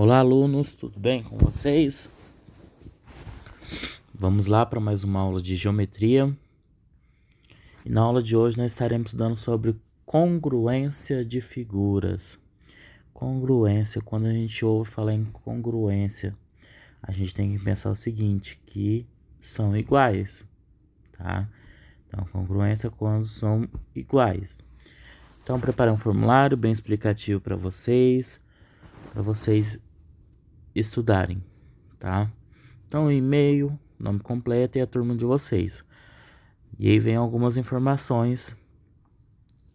Olá, alunos, tudo bem com vocês? Vamos lá para mais uma aula de geometria. E na aula de hoje nós estaremos estudando sobre congruência de figuras. Congruência, quando a gente ouve falar em congruência, a gente tem que pensar o seguinte, que são iguais, tá? Então, congruência quando são iguais. Então, preparei um formulário bem explicativo para vocês estudarem, tá? Então, e-mail, nome completo e a turma de vocês. E aí vem algumas informações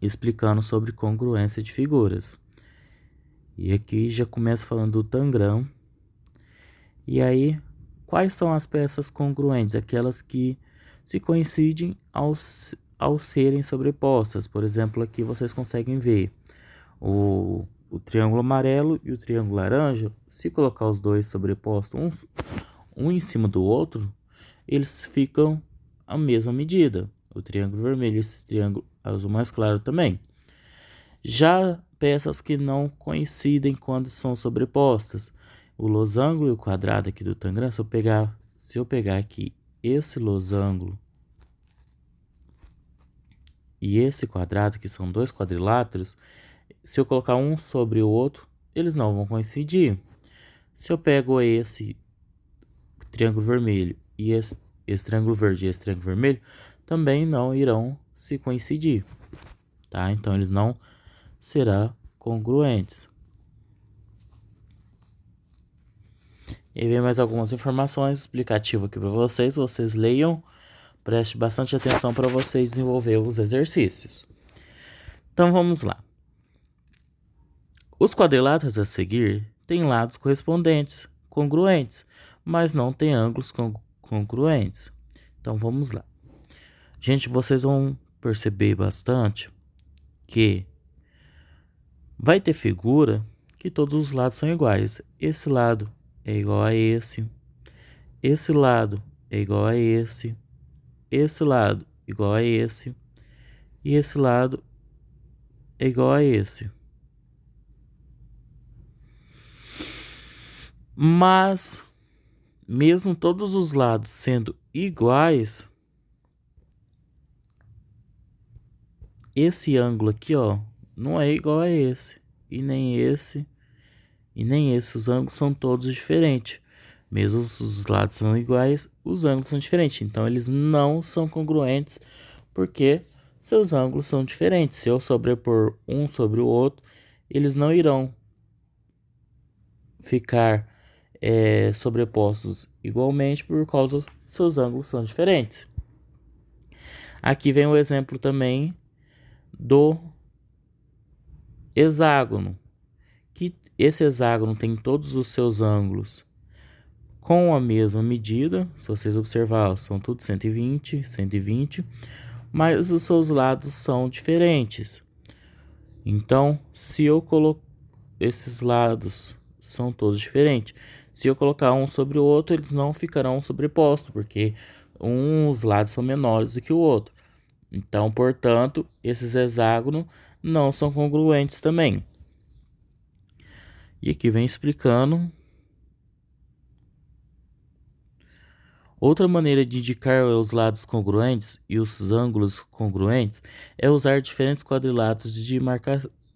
explicando sobre congruência de figuras. E aqui já começa falando do tangram. E aí, quais são as peças congruentes? Aquelas que se coincidem ao serem sobrepostas. Por exemplo, aqui vocês conseguem ver o triângulo amarelo e o triângulo laranja. Se colocar os dois sobrepostos, um em cima do outro, eles ficam a mesma medida. O triângulo vermelho e esse triângulo azul mais claro também. Já peças que não coincidem quando são sobrepostas, o losango e o quadrado aqui do tangram, se eu pegar aqui esse losango e esse quadrado, que são dois quadriláteros, se eu colocar um sobre o outro, eles não vão coincidir. Se eu pego esse triângulo vermelho e esse triângulo verde e esse triângulo vermelho, também não irão se coincidir, tá? Então, eles não serão congruentes. E vem mais algumas informações explicativas aqui para vocês leiam, preste bastante atenção para vocês desenvolver os exercícios. Então, vamos lá. Os quadriláteros a seguir têm lados correspondentes, congruentes, mas não têm ângulos congruentes. Então, vamos lá. Gente, vocês vão perceber bastante que vai ter figura que todos os lados são iguais. Esse lado é igual a esse lado é igual a esse lado igual a esse, e esse lado é igual a esse. Mas, mesmo todos os lados sendo iguais, esse ângulo aqui, ó, não é igual a esse, e nem esse, e nem esse. Os ângulos são todos diferentes. Mesmo os lados são iguais, os ângulos são diferentes. Então, eles não são congruentes, porque seus ângulos são diferentes. Se eu sobrepor um sobre o outro, eles não irão ficar sobrepostos igualmente, por causa seus ângulos são diferentes. Aqui vem o exemplo também do hexágono, que esse hexágono tem todos os seus ângulos com a mesma medida. Se vocês observar, são tudo 120, 120, mas os seus lados são diferentes. Então, se eu colocar esses lados são todos diferentes. Se eu colocar um sobre o outro, eles não ficarão sobrepostos, porque uns lados são menores do que o outro. Então, portanto, esses hexágonos não são congruentes também. E aqui vem explicando. Outra maneira de indicar os lados congruentes e os ângulos congruentes é usar diferentes quadriláteros de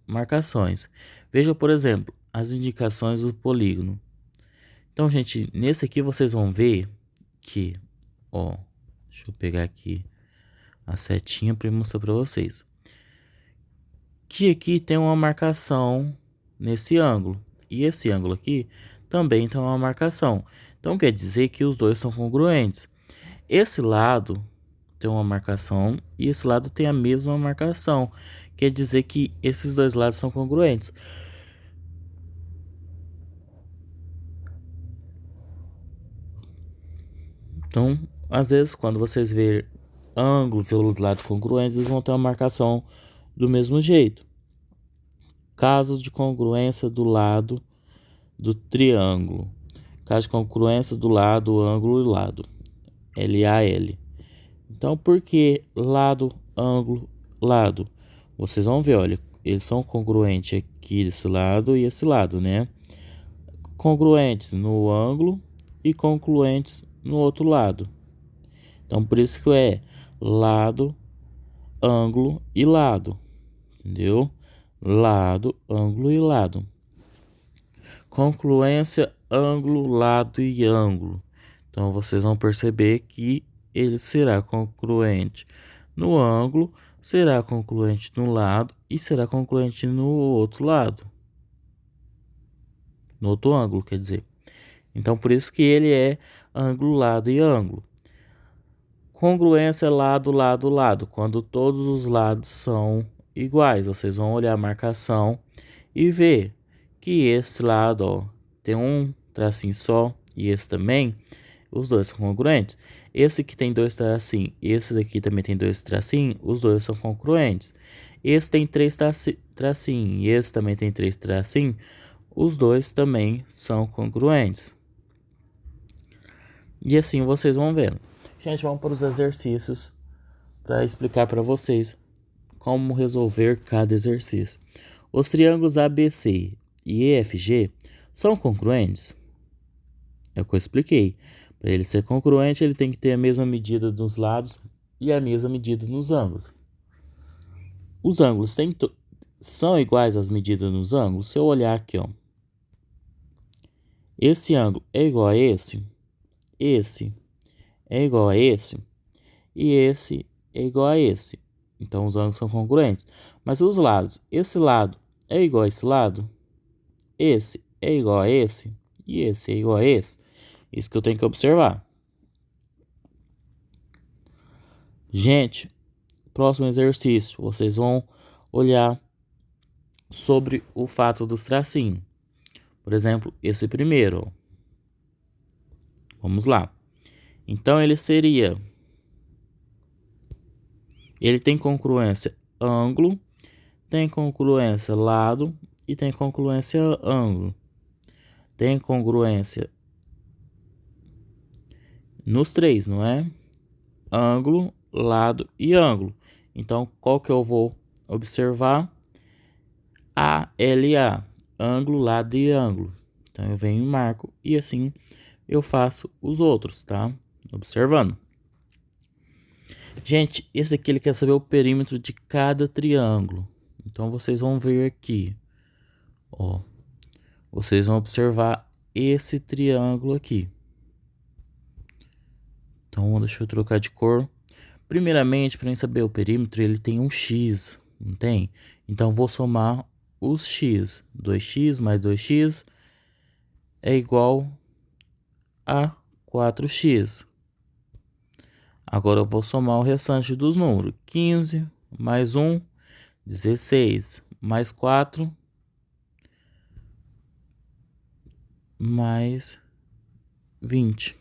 marcações. Veja, por exemplo, as indicações do polígono. Então, gente, nesse aqui vocês vão ver que, ó, deixa eu pegar aqui a setinha para mostrar para vocês. Que aqui tem uma marcação nesse ângulo, e esse ângulo aqui também tem uma marcação. Então, quer dizer que os dois são congruentes. Esse lado tem uma marcação e esse lado tem a mesma marcação. Quer dizer que esses dois lados são congruentes. Então, às vezes, quando vocês verem ângulos do lado congruentes, eles vão ter uma marcação do mesmo jeito. Casos de congruência do lado do triângulo. Caso de congruência do lado, ângulo e lado. LAL. Então, por que lado, ângulo, lado? Vocês vão ver, olha, eles são congruentes aqui desse lado e esse lado, né? congruentes no ângulo e congruentes no outro lado. Então, por isso que é lado, ângulo e lado, entendeu? Lado, ângulo e lado. Congruência, ângulo, lado e ângulo. Então, vocês vão perceber que ele será congruente no ângulo, será congruente no lado e será congruente no outro lado. No outro ângulo, quer dizer. Então, por isso que ele é ângulo, lado e ângulo. Congruência lado, lado, lado. Quando todos os lados são iguais, vocês vão olhar a marcação e ver que esse lado, ó, tem um tracinho só e esse também, os dois são congruentes. Esse que tem dois tracinhos, esse daqui também tem dois tracinhos, os dois são congruentes. Esse tem três tracinhos e esse também tem três tracinhos, os dois também são congruentes. E assim vocês vão vendo. Gente, vamos para os exercícios para explicar para vocês como resolver cada exercício. Os triângulos ABC e EFG são congruentes? É o que eu expliquei. Para ele ser congruente, ele tem que ter a mesma medida dos lados e a mesma medida nos ângulos. Os ângulos são iguais às medidas nos ângulos? Se eu olhar aqui, ó, esse ângulo é igual a esse é igual a esse e esse é igual a esse. Então, os ângulos são congruentes. Mas os lados, esse lado é igual a esse lado, esse é igual a esse e esse é igual a esse. Isso que eu tenho que observar. Gente, próximo exercício, vocês vão olhar sobre o fato dos tracinhos. Por exemplo, esse primeiro, ó. Vamos lá. Então, ele tem congruência ângulo, tem congruência lado e tem congruência ângulo. Tem congruência nos três, não é? Ângulo, lado e ângulo. Então, qual que eu vou observar? ALA, ângulo, lado e ângulo. Então, eu venho e marco e assim eu faço os outros, tá? Observando. Gente, esse aqui ele quer saber o perímetro de cada triângulo. Então, vocês vão ver aqui, ó. Vocês vão observar esse triângulo aqui. Então, deixa eu trocar de cor. Primeiramente, para saber o perímetro, ele tem um X, não tem? Então, vou somar os X. 2x mais 2x é igual a 4x. Agora, eu vou somar o restante dos números. 15 mais 1, 16 mais 4, mais 20.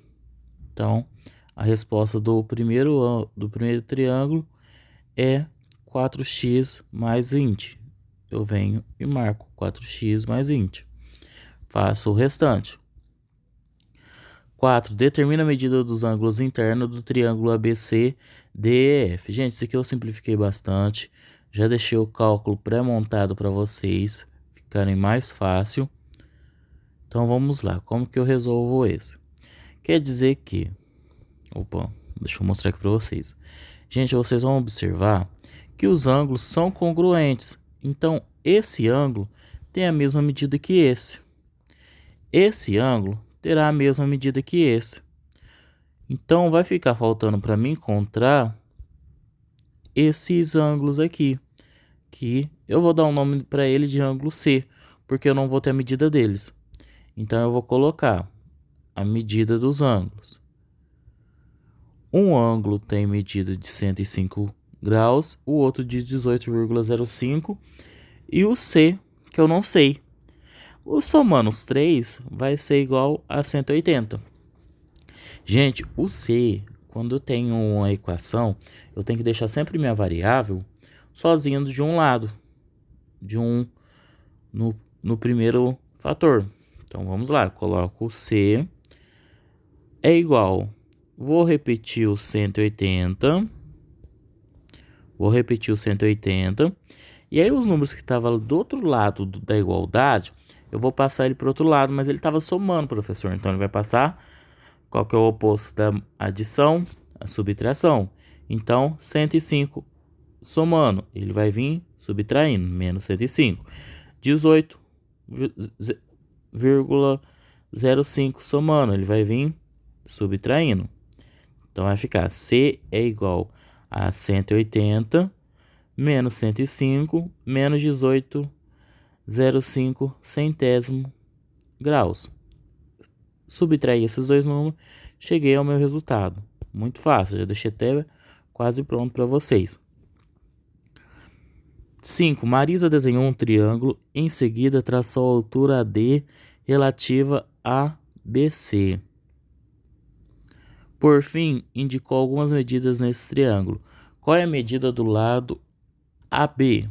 Então, a resposta do primeiro triângulo é 4x mais 20. Eu venho e marco 4x mais 20. Faço o restante. 4. Determina a medida dos ângulos internos do triângulo ABC, DEF. Gente, isso aqui eu simplifiquei bastante. Já deixei o cálculo pré-montado para vocês ficarem mais fácil. Então, vamos lá. Como que eu resolvo esse? Quer dizer que... Opa, deixa eu mostrar aqui para vocês. Gente, vocês vão observar que os ângulos são congruentes. Então, esse ângulo tem a mesma medida que esse. Esse ângulo terá a mesma medida que esse. Então, vai ficar faltando para mim encontrar esses ângulos aqui. Que eu vou dar um nome para ele de ângulo C, porque eu não vou ter a medida deles. Então, eu vou colocar a medida dos ângulos. Um ângulo tem medida de 105 graus, o outro de 18,05 e o C, que eu não sei. O somando os três vai ser igual a 180. Gente, o C, quando eu tenho uma equação, eu tenho que deixar sempre minha variável sozinha de um lado, no primeiro fator. Então vamos lá, coloco o C é igual, vou repetir o 180. E aí os números que estavam do outro lado da igualdade, eu vou passar ele para o outro lado, mas ele estava somando, professor. Então, ele vai passar, qual que é o oposto da adição? A subtração. Então, 105 somando, ele vai vir subtraindo, menos 105. 18,05 somando, ele vai vir subtraindo. Então, vai ficar C é igual a 180 menos 105 menos 18,05 centésimo graus. Subtrair esses dois números, cheguei ao meu resultado. Muito fácil, já deixei até quase pronto para vocês. 5. Marisa desenhou um triângulo, em seguida traçou a altura AD relativa a BC. Por fim, indicou algumas medidas nesse triângulo. Qual é a medida do lado AB?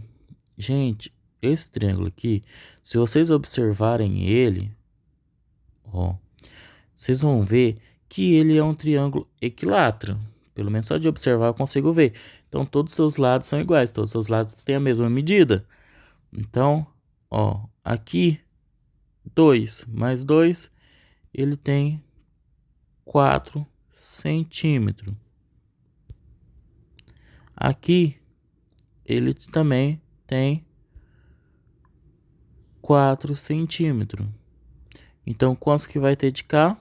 Gente, esse triângulo aqui, se vocês observarem ele, ó, vocês vão ver que ele é um triângulo equilátero. Pelo menos só de observar eu consigo ver. Então, todos os seus lados são iguais. Todos os seus lados têm a mesma medida. Então, ó, aqui, 2 mais 2, ele tem 4 centímetros. Aqui, ele também tem 4 centímetros. Então, quantos que vai ter de cá?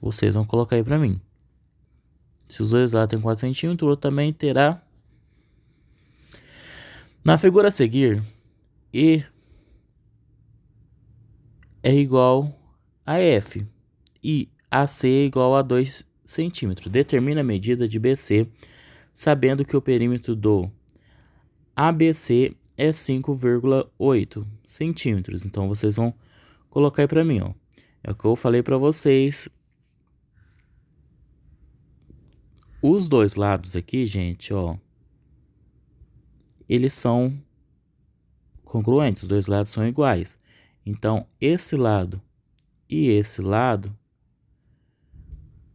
Vocês vão colocar aí para mim. Se os dois lados têm 4 centímetros, o outro também terá. Na figura a seguir, E é igual a F e AC é igual a 2 centímetros. Determina a medida de BC, sabendo que o perímetro do ABC é 5,8 centímetros. Então, vocês vão colocar aí para mim, ó. É o que eu falei para vocês. Os dois lados aqui, gente, ó, eles são congruentes, os dois lados são iguais. Então, esse lado e esse lado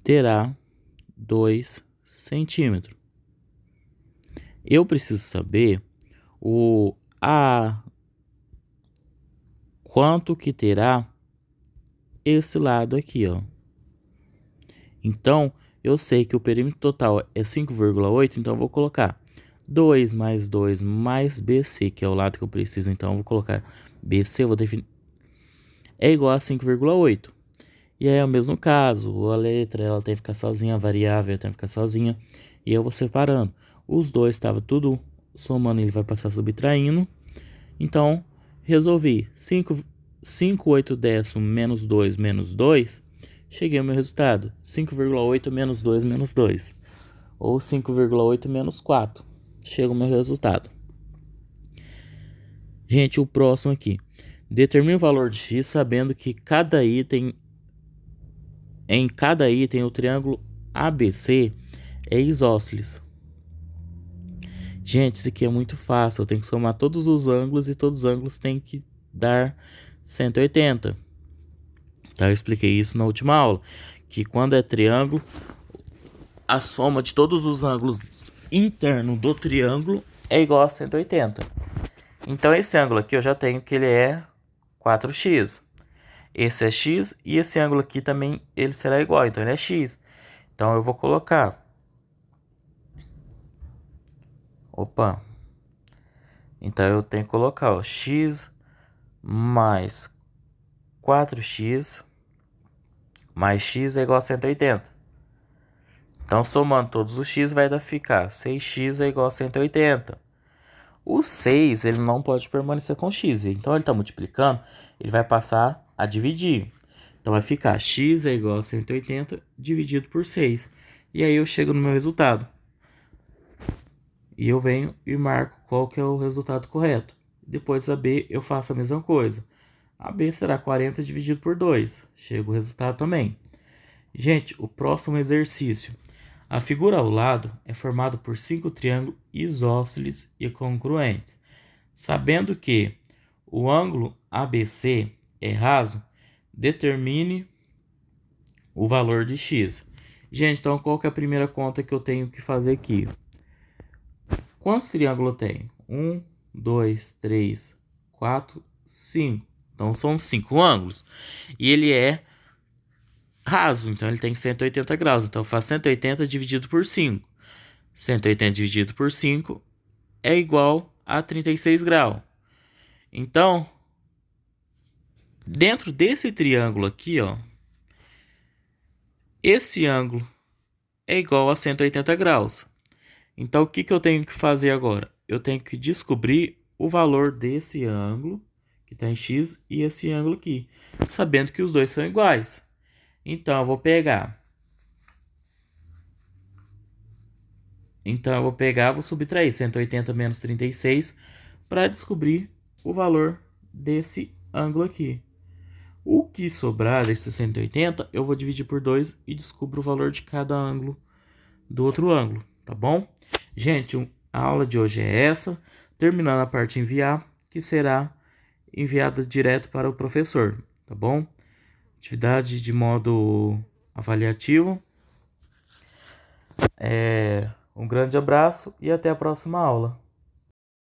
terá 2 centímetros. Eu preciso saber quanto que terá esse lado aqui, ó. Então, eu sei que o perímetro total é 5,8, então eu vou colocar 2 mais 2 mais BC, que é o lado que eu preciso. Então, eu vou colocar BC, eu vou definir, é igual a 5,8. E aí é o mesmo caso, a letra ela tem que ficar sozinha, a variável tem que ficar sozinha. E eu vou separando. Os dois estavam tudo somando, ele vai passar subtraindo. Então, resolvi 5,8 décimo menos 2 menos 2. Cheguei ao meu resultado, 5,8 menos 2 menos 2. Ou 5,8 menos 4. Chega o meu resultado. Gente, o próximo aqui. Determine o valor de x sabendo que em cada item o triângulo ABC é isósceles. Gente, isso aqui é muito fácil. Eu tenho que somar todos os ângulos e todos os ângulos têm que dar 180. Então, eu expliquei isso na última aula, que quando é triângulo, a soma de todos os ângulos internos do triângulo é igual a 180. Então, esse ângulo aqui eu já tenho que ele é 4x. Esse é x e esse ângulo aqui também ele será igual, então ele é x. Então, eu vou colocar... Opa! Então, eu tenho que colocar, ó, x mais 4x mais x é igual a 180. Então, somando todos os x, vai ficar 6x é igual a 180. O 6, ele não pode permanecer com x. Então, ele está multiplicando, ele vai passar a dividir. Então, vai ficar x é igual a 180 dividido por 6. E aí, eu chego no meu resultado. E eu venho e marco qual que é o resultado correto. Depois, a B, eu faço a mesma coisa. A B será 40 dividido por 2. Chega o resultado também. Gente, o próximo exercício. A figura ao lado é formada por 5 triângulos isósceles e congruentes. Sabendo que o ângulo ABC é raso, determine o valor de x. Gente, então qual que é a primeira conta que eu tenho que fazer aqui? Quantos triângulos eu tenho? 1, 2, 3, 4, 5. Então são 5 ângulos. E ele é raso, então ele tem 180 graus. Então eu faço 180 dividido por 5. 180 dividido por 5 é igual a 36 graus. Então, dentro desse triângulo aqui, ó, esse ângulo é igual a 180 graus. Então, o que que eu tenho que fazer agora? Eu tenho que descobrir o valor desse ângulo, que está em x, e esse ângulo aqui, sabendo que os dois são iguais. Então, eu vou pegar. Vou subtrair 180 menos 36 para descobrir o valor desse ângulo aqui. O que sobrar desse 180, eu vou dividir por 2 e descubro o valor de cada ângulo do outro ângulo, tá bom? Gente, a aula de hoje é essa, terminando a parte enviar, que será enviada direto para o professor, tá bom? Atividade de modo avaliativo. Um grande abraço e até a próxima aula.